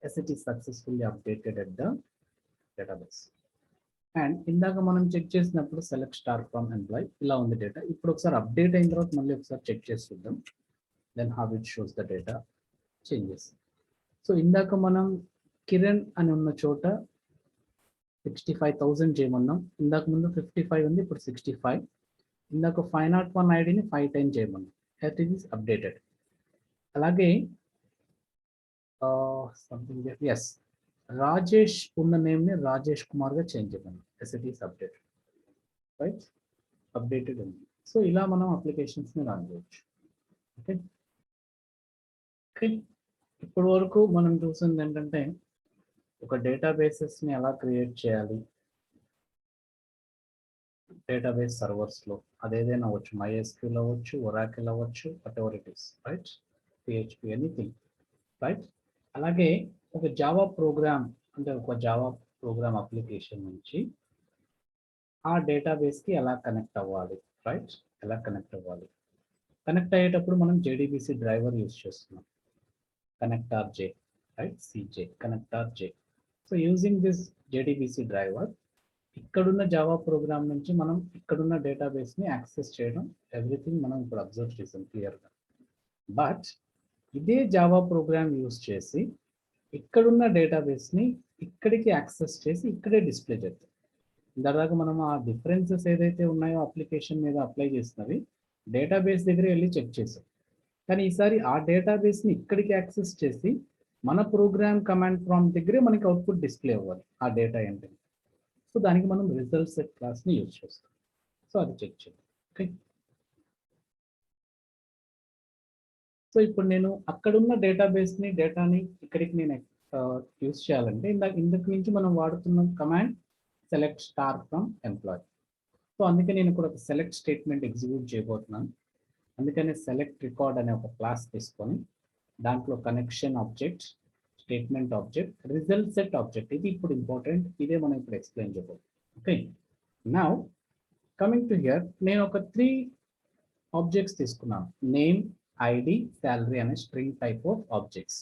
Speaker 1: as it is successfully updated at the database. And ఇందాక మనం check చేసినప్పుడు select star from employee ఇలా ఉంది data. ఇప్పుడు ఒకసారి అప్డేట్ అయిన తర్వాత మళ్ళీ ఒకసారి చెక్ చేసి చూద్దాం. Then how it shows the data changes. So ఇందాక మనం కిరణ్ అని ఉన్న చోట 65,000 చేయమన్నాం. ఇందాక ముందు 55 ఉంది, ఇప్పుడు 65. ఇందాక 501 ఐడిని 510 చేయమన్నాం. That is updated. అలాగే సంథింగ్ ఎస్ రాజేష్ ఉన్న నేమ్ని రాజేష్ కుమార్ గా చేంజ్ చేయమన్నాం. as it is updated, right? Updated ఉంది. సో ఇలా మనం అప్లికేషన్స్ ని రన్ చేయొచ్చు. ఓకే, ఇప్పటి వరకు మనం చూసింది ఏంటంటే ఒక డేటాబేసెస్ ని ఎలా క్రియేట్ చేయాలి, డేటాబేస్ సర్వర్స్ లో అదేదైనా అవ్వచ్చు, MySQL అవ్వచ్చు, Oracle అవ్వచ్చు, whatever it is, right? PHP, anything, right? అలాగే ఒక జావా ప్రోగ్రామ్ అంటే ఒక జావా ప్రోగ్రామ్ అప్లికేషన్ నుంచి ఆ డేటాబేస్ కి ఎలా కనెక్ట్ అవ్వాలి, రైట్? ఎలా కనెక్ట్ అవ్వాలి? కనెక్ట్ అయ్యేటప్పుడు మనం JDBC డ్రైవర్ యూజ్ చేస్తున్నాం, connector J, right? CJ connector J. So using this JDBC driver ఇక్కడున్న జావా ప్రోగ్రామ్ నుంచి మనం ఇక్కడున్న డేటాబేస్ ని యాక్సెస్ చేయడం, ఎవ్రీథింగ్ మనం ఇప్పుడు అబ్జర్వ్ చేసాం క్లియర్గా. బట్ ఇదే జావా ప్రోగ్రామ్ యూజ్ చేసి ఇక్కడున్న డేటాబేస్ ని ఇక్కడికి యాక్సెస్ చేసి ఇక్కడే డిస్ప్లే చేస్తాం. దాదాపు మనం ఆ డిఫరెన్సెస్ ఏదైతే ఉన్నాయో అప్లికేషన్ మీద అప్లై చేసినవి డేటాబేస్ దగ్గర వెళ్ళి చెక్ చేసాం. కానీ ఈసారి ఆ డేటాబేస్ ని ఇక్కడికి యాక్సెస్ చేసి మన ప్రోగ్రామ్ కమాండ్ ప్రాంప్ట్ దగ్గరే మనకి అవుట్పుట్ డిస్ప్లే అవ్వాలి ఆ డేటా ఏంటి. సో దానికి మనం రిజల్ట్ సెట్ క్లాస్ ని యూజ్ చేస్తాం. సో అది చెక్ చేద్దాం. ఓకే, సో ఇప్పుడు నేను అక్కడున్న డేటాబేస్ ని డేటాని ఇక్కడికి నేను యూజ్ చేయాలంటే ఇందుకు నుంచి మనం వాడుతున్న command select star from employee. So అందుకే నేను ఇక్కడ ఒక సెలెక్ట్ స్టేట్మెంట్ ఎగ్జిక్యూట్ చేయబోతున్నాను. అందుకనే సెలెక్ట్ రికార్డ్ అనే ఒక క్లాస్ తీసుకొని దాంట్లో connection object, statement object, result set object, ఇది ఇప్పుడు ఇంపార్టెంట్, ఇదే మనం ఇప్పుడు ఎక్స్ప్లెయిన్ చేయబోతున్నాం. Okay, now coming to here నేను ఒక 3 ఆబ్జెక్ట్స్ తీసుకున్నాను, నేమ్, ఐడి, శాలరీ అనే స్ట్రింగ్ టైప్ ఆఫ్ ఆబ్జెక్ట్స్.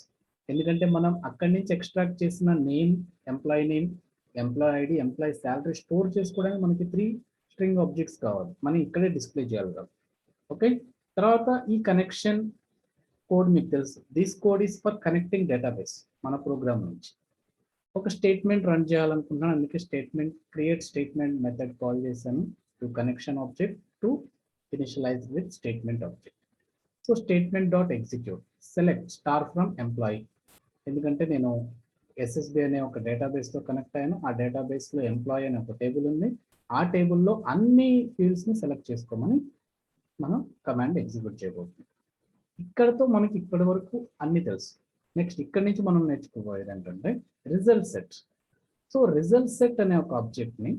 Speaker 1: ఎందుకంటే మనం అక్కడి నుంచి ఎక్స్ట్రాక్ట్ చేసిన name, employee name, employee ID, employee salary store చేసుకోవడానికి మనకి 3 స్ట్రింగ్ ఆబ్జెక్ట్స్ కావాలి, మనం ఇక్కడే డిస్ప్లే చేయాలి కాబట్టి. ఓకే, తర్వాత ఈ కనెక్షన్ కోడ్ మీకు తెలుసు, this code is for connecting database. మన ప్రోగ్రామ్ నుంచి ఒక స్టేట్మెంట్ రన్ చేయాలనుకుంటున్నాను, అందుకే statement create statement method call చేశాను to connection object to initialize with statement object. So statement dot execute select star from employee, ఎందుకంటే నేను SSB అనే ఒక డేటాబేస్ తో కనెక్ట్ అయ్యాను. ఆ డేటాబేస్ లో ఎంప్లాయీ అనే ఒక టేబుల్ ఉంది. ఆ టేబుల్లో అన్ని ఫీల్డ్స్ ని సెలెక్ట్ చేసుకోమని మనం కమాండ్ ఎగ్జిక్యూట్ చేయబోతున్నాం. ఇక్కడతో మనకి ఇప్పటి వరకు అన్ని తెలుసు. నెక్స్ట్ ఇక్కడ నుంచి మనం నేర్చుకోబోయేది ఏంటంటే result set. So result set అనే ఒక ఆబ్జెక్ట్ ని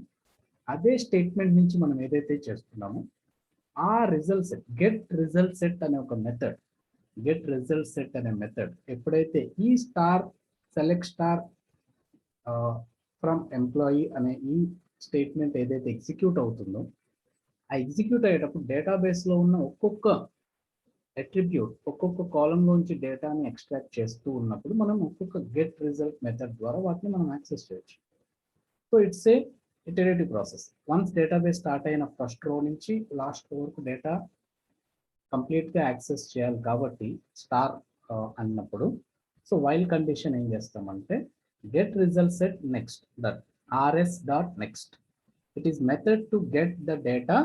Speaker 1: అదే స్టేట్మెంట్ నుంచి మనం ఏదైతే చేస్తున్నామో ఆ result set, get result set అనే ఒక మెథడ్, గెట్ రిజల్ట్ సెట్ అనే మెథడ్ ఎప్పుడైతే ఈ star select star from employee అనే ఈ స్టేట్మెంట్ ఏదైతే ఎగ్జిక్యూట్ అవుతుందో ఆ ఎగ్జిక్యూట్ అయ్యేటప్పుడు డేటాబేస్ లో ఉన్న ఒక్కొక్క అట్రిబ్యూట్, ఒక్కొక్క కాలం నుంచి డేటాని ఎక్స్ట్రాక్ట్ చేస్తూ ఉన్నప్పుడు మనం ఒక్కొక్క గెట్ రిజల్ట్ మెథడ్ ద్వారా వాటిని మనం యాక్సెస్ చేయొచ్చు. So it's a iterative process. Once database start అయిన ఫస్ట్ రో నుంచి లాస్ట్ రో వరకు డేటా కంప్లీట్ గా యాక్సెస్ చేయాలి కాబట్టి స్టార్ అన్నప్పుడు సో వైల్ కండిషన్ ఏం చేస్తామంటే get result set next that rs dot next, it is method to get the data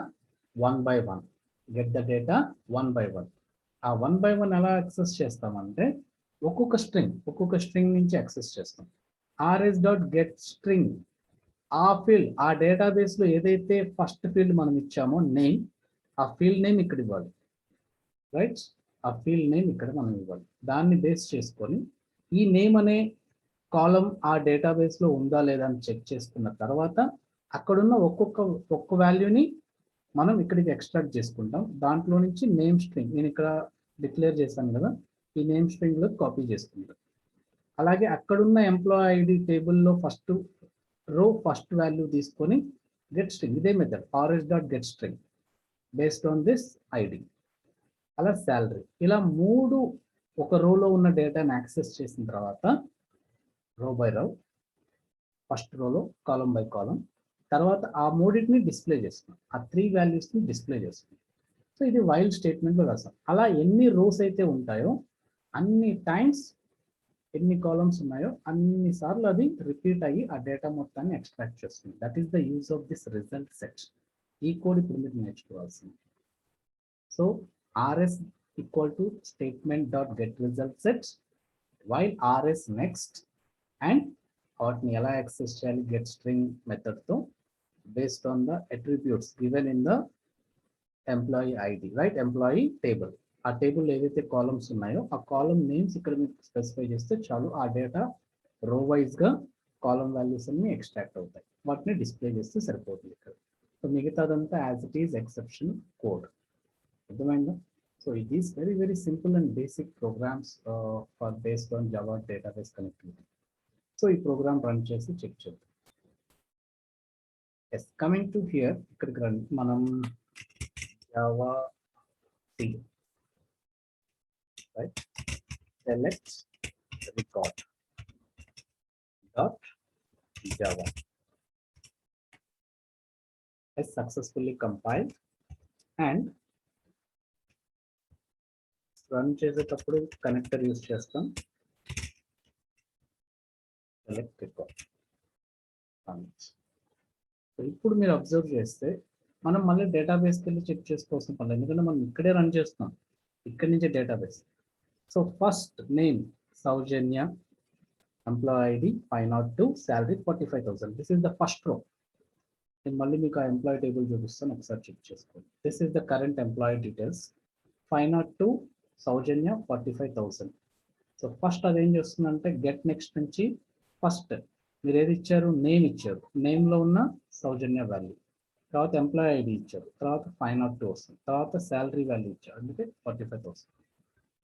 Speaker 1: 1 by 1, get the data 1 by 1. ఆ 1 by 1 ఎలా యాక్సెస్ చేస్తామంటే ఒక్కొక్క స్ట్రింగ్ నుంచి యాక్సెస్ చేస్తాం. rs డాట్ గెట్ స్ట్రింగ్, ఆ field ఆ డేటాబేస్ లో ఏదైతే ఫస్ట్ ఫీల్డ్ మనం ఇచ్చామో నేమ్, ఆ ఫీల్డ్ నేమ్ ఇక్కడ ఇవ్వాలి, రైట్? ఆ ఫీల్డ్ నేమ్ ఇక్కడ మనం ఇవ్వాలి. దాన్ని బేస్ చేసుకొని ఈ నేమ్ అనే కాలం ఆ డేటాబేస్ లో ఉందా లేదా అని చెక్ చేసుకున్న తర్వాత అక్కడున్న ఒక్కొక్క వాల్యూని మనం ఇక్కడికి ఎక్స్ట్రాక్ట్ చేసుకుంటాం. దాంట్లో నుంచి నేమ్ స్ట్రింగ్ నేను ఇక్కడ డిక్లేర్ చేశాను కదా, ఈ నేమ్ స్ట్రింగ్ లో కాపీ చేసుకుంటాం. అలాగే అక్కడున్న ఎంప్లాయీ ఐడి టేబుల్లో ఫస్ట్ రో ఫస్ట్ వాల్యూ తీసుకొని గెట్ స్ట్రింగ్, ఇదే method rs dot get string based on this ID. అలా శాలరీ, ఇలా 3 ఒక రోలో ఉన్న డేటాని యాక్సెస్ చేసిన తర్వాత రో బై రో, ఫస్ట్ రోలో కాలం బై కాలం, తర్వాత ఆ మూడింటిని డిస్ప్లే చేస్తున్నాం, ఆ 3 వాల్యూస్ని డిస్ప్లే చేస్తున్నాం. సో ఇది వైల్ స్టేట్మెంట్లో రాసాం. అలా ఎన్ని రోస్ అయితే ఉంటాయో అన్ని టైమ్స్, ఎన్ని కాలమ్స్ ఉన్నాయో అన్ని సార్లు అది రిపీట్ అయ్యి ఆ డేటా మొత్తాన్ని ఎక్స్ట్రాక్ట్ చేస్తుంది. That is the use of this result set. ఈ కోడ్ ఇప్పుడు మీరు నేర్చుకోవాల్సింది. So rs equal to statement dot get result set while rs next, and వాటిని ఎలా యాక్సెస్ చేయాలి గెట్ స్ట్రింగ్ మెథడ్తో based on the attributes given in the employee ID, right? Employee table. ఆ table ఏవైతే కాలమ్స్ ఉన్నాయో ఆ కాలమ్ నేమ్స్ ఇక్కడ మీకు స్పెసిఫై చేస్తే చాలు, ఆ డేటా రో వైజ్ గా కాలమ్ వాల్యూస్ అన్ని ఎక్స్ట్రాక్ట్ అవుతాయి, వాటిని డిస్ప్లే చేస్తే సరిపోతుంది ఇక్కడ. సో మిగతాదంతా as it is exception code. అర్థమైందా? So it is very very simple and basic programs for based on Java database connectivity. So ఈ ప్రోగ్రామ్ రన్ చేసి చెక్ చేద్దాం. ఎస్, కమింగ్ టు హియర్, ఇక్కడికి రండి. మనం Java C, right? Select record dot java has successfully compiled, and run చేసేటప్పుడు connector use చేస్తాం, select record. ఇప్పుడు మీరు అబ్జర్వ్ చేస్తే మనం మళ్ళీ డేటాబేస్కి వెళ్ళి చెక్ చేసుకోవాల్సిన పని, ఎందుకంటే మనం ఇక్కడే రన్ చేస్తున్నాం, ఇక్కడి నుంచే database. So first name Soujanya, employee ID 502, salary 45,000. This is the first row. నేను మళ్ళీ మీకు ఆ ఎంప్లాయీ టేబుల్ చూపిస్తాను, ఒకసారి చెక్ చేసుకోండి. This is the current employee details. 502 Soujanya 45,000. So first అదేం చేస్తుందంటే గెట్ నెక్స్ట్ నుంచి ఫస్ట్ మీరు ఏది ఇచ్చారు, నేమ్ ఇచ్చారు, నేమ్లో ఉన్న సౌజన్య వాల్యూ, తర్వాత ఎంప్లాయీ ఐడి ఇచ్చారు, తర్వాత 502 వస్తుంది, తర్వాత శాలరీ వాల్యూ ఇచ్చారు, అందుకే 45,000,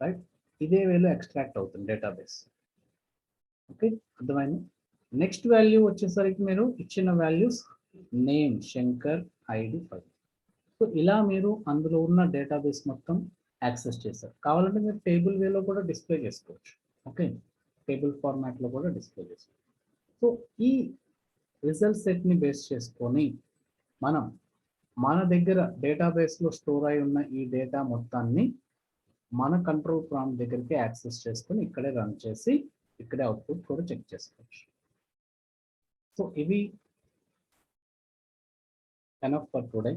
Speaker 1: రైట్? ఇదే వేలో ఎక్స్ట్రాక్ట్ అవుతుంది డేటాబేస్. ఓకే, అర్థమైంది? నెక్స్ట్ వాల్యూ వచ్చేసరికి మీరు ఇచ్చిన values name Shankar, ID 5. So ఇలా మీరు అందులో ఉన్న డేటాబేస్ మొత్తం యాక్సెస్ చేశారు. కావాలంటే మీరు టేబుల్ వేలో కూడా డిస్ప్లే చేసుకోవచ్చు. ఓకే, టేబుల్ ఫార్మాట్లో కూడా డిస్ప్లే చేసుకోవచ్చు. సో ఈ రిజల్ట్ సెట్ని బేస్ చేసుకొని మనం మన దగ్గర డేటాబేస్లో స్టోర్ అయి ఉన్న ఈ డేటా మొత్తాన్ని మన కంట్రోల్ ప్రాంప్ట్ దగ్గరికి యాక్సెస్ చేసుకొని ఇక్కడే రన్ చేసి ఇక్కడే అవుట్పుట్ కూడా చెక్ చేసుకోవచ్చు. సో ఇవి ఎనఫ్ ఫర్ టుడే.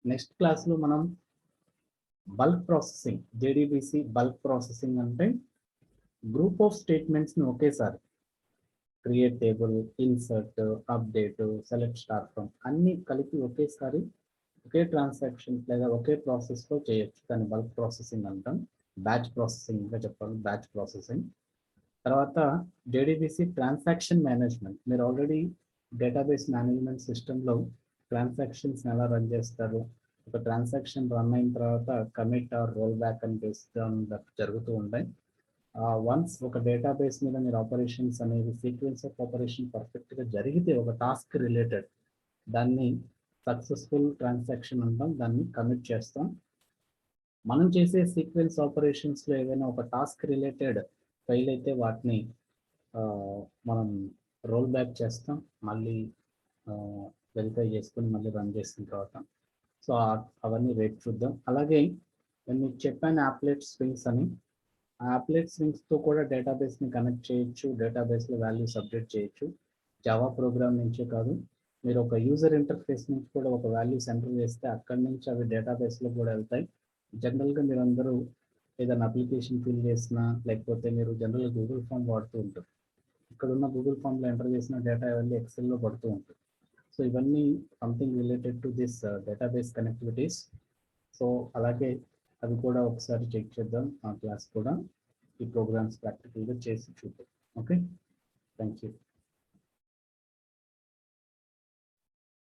Speaker 1: నెక్స్ట్ క్లాస్లో మనం bulk processing, JDBC bulk processing అంటే గ్రూప్ ఆఫ్ స్టేట్మెంట్స్ని ఒకేసారి create table, insert, update, select star from అన్ని కలిపి ఒకేసారి ఒకే ట్రాన్సాక్షన్ లేదా ఒకే ప్రాసెస్లో చేయొచ్చు. దాన్ని బల్క్ ప్రాసెసింగ్ అంటాం. బ్యాచ్ ప్రాసెసింగ్ ఇంకా చెప్పాలి, బ్యాచ్ ప్రాసెసింగ్. తర్వాత JDBC ట్రాన్సాక్షన్ మేనేజ్మెంట్. మీరు ఆల్రెడీ డేటాబేస్ మేనేజ్మెంట్ సిస్టంలో ట్రాన్సాక్షన్స్ ఎలా రన్ చేస్తారు, ఒక ట్రాన్సాక్షన్ రన్ అయిన తర్వాత కమిట్ ఆర్ రోల్ బ్యాక్ అని బేస్డ్ జరుగుతూ ఉంటాయి. వన్స్ ఒక డేటాబేస్ మీద మీరు ఆపరేషన్స్ అనేది సీక్వెన్స్ ఆఫ్ ఆపరేషన్ పర్ఫెక్ట్గా జరిగితే ఒక టాస్క్ రిలేటెడ్, దాన్ని సక్సెస్ఫుల్ ట్రాన్సాక్షన్ అంటాం, దాన్ని కమిట్ చేస్తాం. మనం చేసే సీక్వెన్స్ ఆపరేషన్స్లో ఏదైనా ఒక టాస్క్ రిలేటెడ్ ఫెయిల్ అయితే వాటిని మనం రోల్ బ్యాక్ చేస్తాం, మళ్ళీ వెరిఫై చేసుకొని మళ్ళీ రన్ చేసిన తర్వాత. సో అవన్నీ రేపు చూద్దాం. అలాగే నేను మీకు చెప్పాను యాప్లెట్ స్వింగ్స్ అని. ఆ యాప్లెట్ స్వింగ్స్తో కూడా డేటాబేస్ని కనెక్ట్ చేయొచ్చు, డేటాబేస్లో వాల్యూస్ అప్డేట్ చేయొచ్చు. జావా ప్రోగ్రామ్ నుంచే కాదు, మీరు ఒక యూజర్ ఇంటర్ఫేస్ నుంచి కూడా ఒక వాల్యూస్ ఎంటర్ చేస్తే అక్కడి నుంచి అవి డేటాబేస్లో కూడా వెళ్తాయి. జనరల్గా మీరు అందరూ ఏదైనా అప్లికేషన్ ఫిల్ చేసినా లేకపోతే మీరు జనరల్గా గూగుల్ ఫామ్ వాడుతూ ఉంటారు. ఇక్కడ ఉన్న గూగుల్ ఫామ్లో ఎంటర్ చేసిన డేటా వెళ్ళి ఎక్సెల్లో పడుతూ ఉంటుంది. సో ఇవన్నీ something related to this database connectivities. So అలాగే అవి కూడా ఒకసారి చెక్ చేద్దాం. ఆ క్లాస్ కూడా ఈ ప్రోగ్రామ్స్ ప్రాక్టికల్గా చేసి చూద్దాం. Okay, thank you.